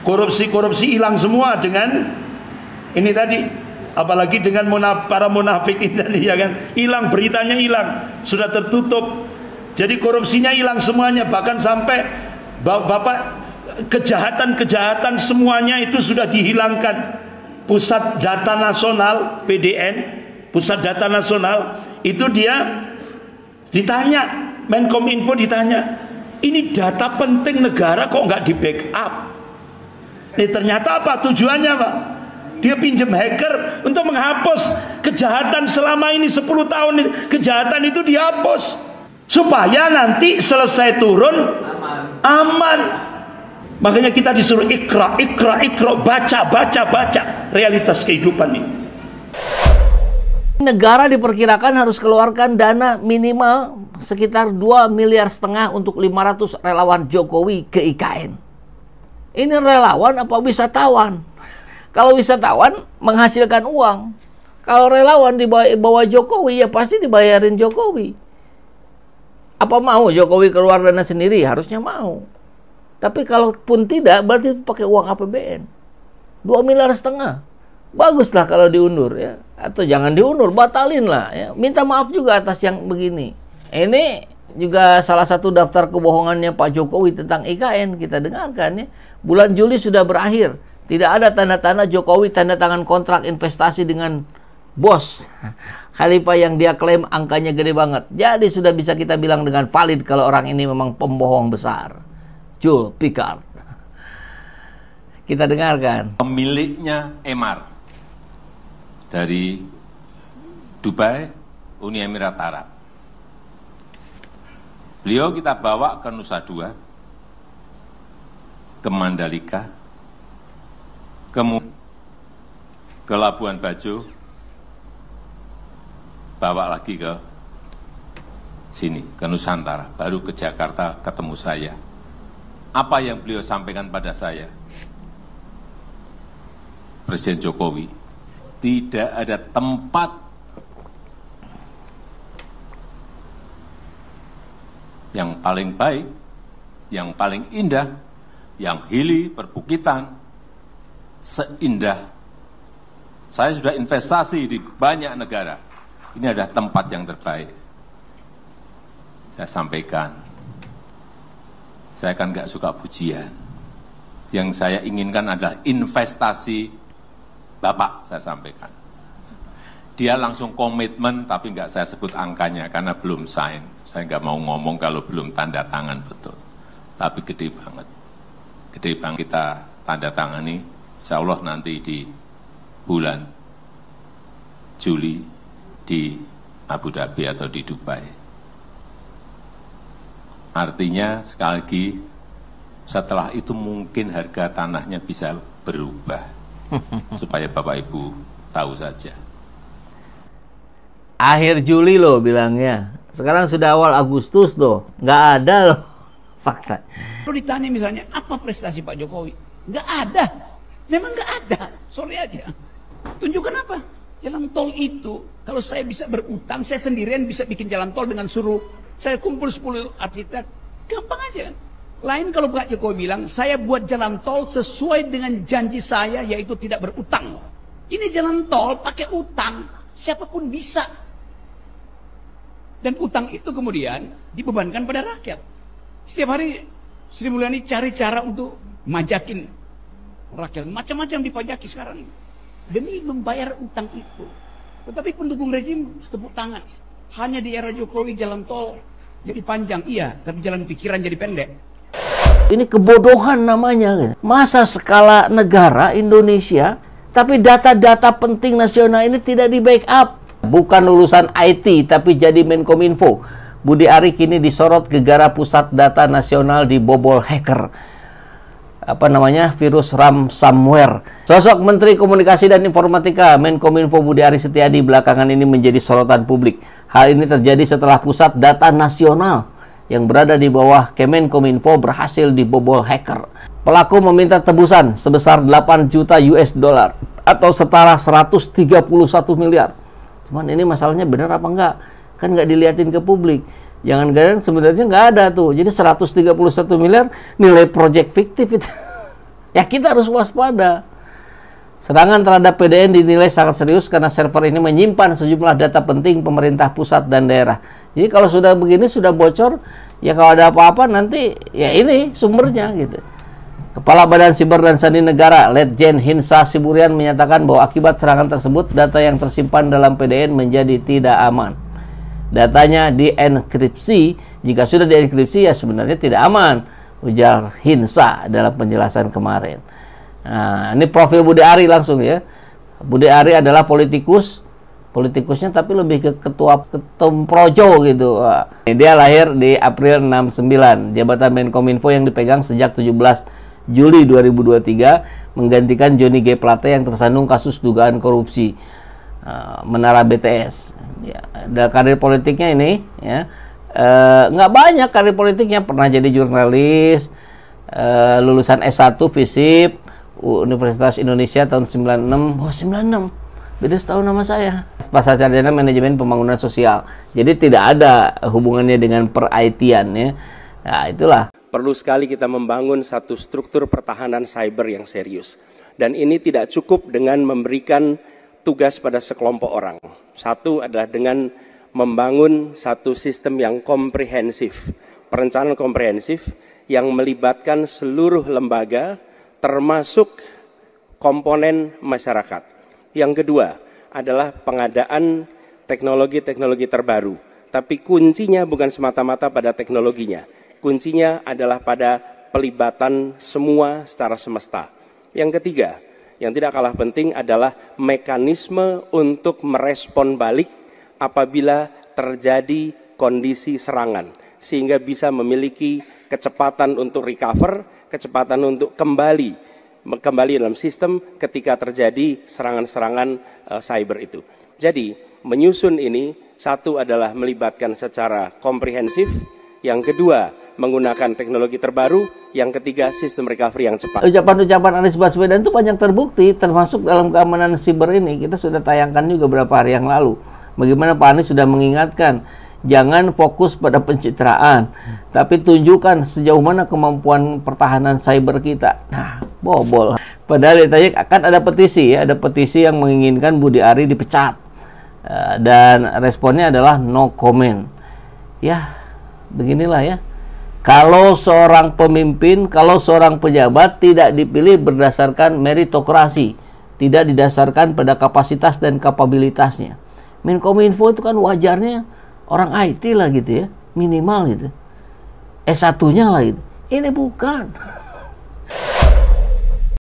Korupsi-korupsi hilang semua dengan ini tadi. Apalagi dengan para munafik ini, ya kan, hilang, beritanya hilang, sudah tertutup. Jadi korupsinya hilang semuanya, bahkan sampai Bapak kejahatan-kejahatan semuanya itu sudah dihilangkan. Pusat Data Nasional (PDN), Pusat Data Nasional itu dia ditanya, Menkominfo ditanya, ini data penting negara kok nggak di backup? Ternyata apa tujuannya, Pak? Dia pinjam hacker untuk menghapus kejahatan selama ini 10 tahun, kejahatan itu dihapus supaya nanti selesai turun aman. Makanya kita disuruh ikra, baca realitas kehidupan ini. Negara diperkirakan harus keluarkan dana minimal sekitar 2,5 miliar untuk 500 relawan Jokowi ke IKN. Ini relawan apa wisatawan? Kalau wisatawan menghasilkan uang, kalau relawan di bawah Jokowi ya pasti dibayarin Jokowi. Apa mau Jokowi keluar dana sendiri? Harusnya mau. Tapi kalaupun tidak, berarti pakai uang APBN. 2,5 miliar. Baguslah kalau diundur ya. Atau jangan diundur, batalin lah ya. Minta maaf juga atas yang begini. Ini juga salah satu daftar kebohongannya Pak Jokowi tentang IKN. Kita dengarkan ya. Bulan Juli sudah berakhir. Tidak ada tanda-tanda Jokowi tanda tangan kontrak investasi dengan bos Khalifah yang dia klaim angkanya gede banget. Jadi sudah bisa kita bilang dengan valid kalau orang ini memang pembohong besar. Jules Picard. Kita dengarkan. Pemiliknya Emaar dari Dubai, Uni Emirat Arab. Beliau kita bawa ke Nusa Dua, ke Mandalika, ke Labuan Bajo, bawa lagi ke sini, ke Nusantara, baru ke Jakarta ketemu saya. Apa yang beliau sampaikan pada saya? Presiden Jokowi, tidak ada tempat yang paling baik, yang paling indah, yang hilly, perbukitan, seindah. Saya sudah investasi di banyak negara. Ini adalah tempat yang terbaik. Saya sampaikan, saya kan nggak suka pujian. Yang saya inginkan adalah investasi Bapak, saya sampaikan. Dia langsung komitmen, tapi nggak saya sebut angkanya karena belum sign. Saya nggak mau ngomong kalau belum tanda tangan betul. Tapi gede banget. Gede banget kita tanda tangani, insya Allah nanti di bulan Juli di Abu Dhabi atau di Dubai. Artinya sekali lagi, setelah itu mungkin harga tanahnya bisa berubah. Supaya Bapak Ibu tahu saja. Akhir Juli loh bilangnya. Sekarang sudah awal Agustus loh. Nggak ada loh fakta. Kalau ditanya misalnya, apa prestasi Pak Jokowi? Nggak ada. Memang nggak ada. Sorry aja. Tunjukkan apa? Jalan tol itu, kalau saya bisa berutang, saya sendirian bisa bikin jalan tol dengan suruh, saya kumpul 10 arsitek, gampang aja. Lain kalau Pak Jokowi bilang, saya buat jalan tol sesuai dengan janji saya, yaitu tidak berutang. Ini jalan tol pakai utang, siapapun bisa. Dan utang itu kemudian dibebankan pada rakyat. Setiap hari Sri Mulyani cari cara untuk majakin rakyat. Macam-macam dipajaki sekarang ini. Demi membayar utang itu. Tetapi pendukung rejim tepuk tangan. Hanya di era Jokowi jalan tol jadi panjang, iya, tapi jalan pikiran jadi pendek. Ini kebodohan namanya. Masa skala negara Indonesia, tapi data-data penting nasional ini tidak di backup. Bukan lulusan IT, tapi jadi Menkominfo. Budi Ari kini disorot gegara pusat data nasional dibobol hacker. Virus ransomware. Sosok Menteri Komunikasi dan Informatika Menkominfo Budi Ari Setiadi belakangan ini menjadi sorotan publik. Hal ini terjadi setelah pusat data nasional yang berada di bawah Kemenkominfo berhasil dibobol hacker. Pelaku meminta tebusan sebesar 8 juta US dollar atau setara 131 miliar. Cuman ini masalahnya benar apa enggak? Kan nggak diliatin ke publik. Jangan-jangan sebenarnya nggak ada tuh. Jadi 131 miliar nilai proyek fiktif itu. Ya kita harus waspada. Serangan terhadap PDN dinilai sangat serius karena server ini menyimpan sejumlah data penting pemerintah pusat dan daerah. Jadi kalau sudah begini, sudah bocor, ya kalau ada apa-apa nanti ya ini sumbernya gitu. Kepala Badan Siber dan Sandi Negara, Letjen Hinsa Siburian menyatakan bahwa akibat serangan tersebut data yang tersimpan dalam PDN menjadi tidak aman. Datanya dienkripsi, jika sudah dienkripsi ya sebenarnya tidak aman, ujar Hinsa dalam penjelasan kemarin. Nah, ini profil Budi Ari langsung ya. Budi Ari adalah politikusnya tapi lebih ke ketua Projo gitu. Dia lahir di April 69. Jabatan Menkominfo yang dipegang sejak 17 Juli 2023 menggantikan Johnny G. Plate yang tersandung kasus dugaan korupsi Menara BTS. Ya, dan karir politiknya ini ya nggak banyak karir politiknya, pernah jadi jurnalis, lulusan S1 FISIP Universitas Indonesia tahun 96. Oh, 96. Beda setahun sama saya. Pasca sarjana manajemen pembangunan sosial. Jadi tidak ada hubungannya dengan per-IT-an ya. Nah, itulah. Perlu sekali kita membangun satu struktur pertahanan cyber yang serius. Dan ini tidak cukup dengan memberikan tugas pada sekelompok orang. Satu adalah dengan membangun satu sistem yang komprehensif. Perencanaan komprehensif yang melibatkan seluruh lembaga termasuk komponen masyarakat. Yang kedua adalah pengadaan teknologi-teknologi terbaru. Tapi kuncinya bukan semata-mata pada teknologinya. Kuncinya adalah pada pelibatan semua secara semesta. Yang ketiga, yang tidak kalah penting adalah mekanisme untuk merespon balik apabila terjadi kondisi serangan. Sehingga bisa memiliki kecepatan untuk recover, kecepatan untuk kembali dalam sistem ketika terjadi serangan-serangan cyber itu. Jadi menyusun ini, satu adalah melibatkan secara komprehensif, yang kedua menggunakan teknologi terbaru, yang ketiga sistem recovery yang cepat. Ucapan-ucapan Anies Baswedan itu banyak terbukti, termasuk dalam keamanan siber ini. Kita sudah tayangkan juga beberapa hari yang lalu. Bagaimana Pak Anies sudah mengingatkan, jangan fokus pada pencitraan, tapi tunjukkan sejauh mana kemampuan pertahanan cyber kita. Nah, bobol. Padahal ditanya akan ada petisi ya, ada petisi yang menginginkan Budi Ari dipecat. Dan responnya adalah no comment. Ya, beginilah ya. Kalau seorang pemimpin, kalau seorang pejabat tidak dipilih berdasarkan meritokrasi, tidak didasarkan pada kapasitas dan kapabilitasnya. Menkominfo itu kan wajarnya orang IT lah gitu ya, minimal gitu. S1-nya lah gitu. Ini bukan.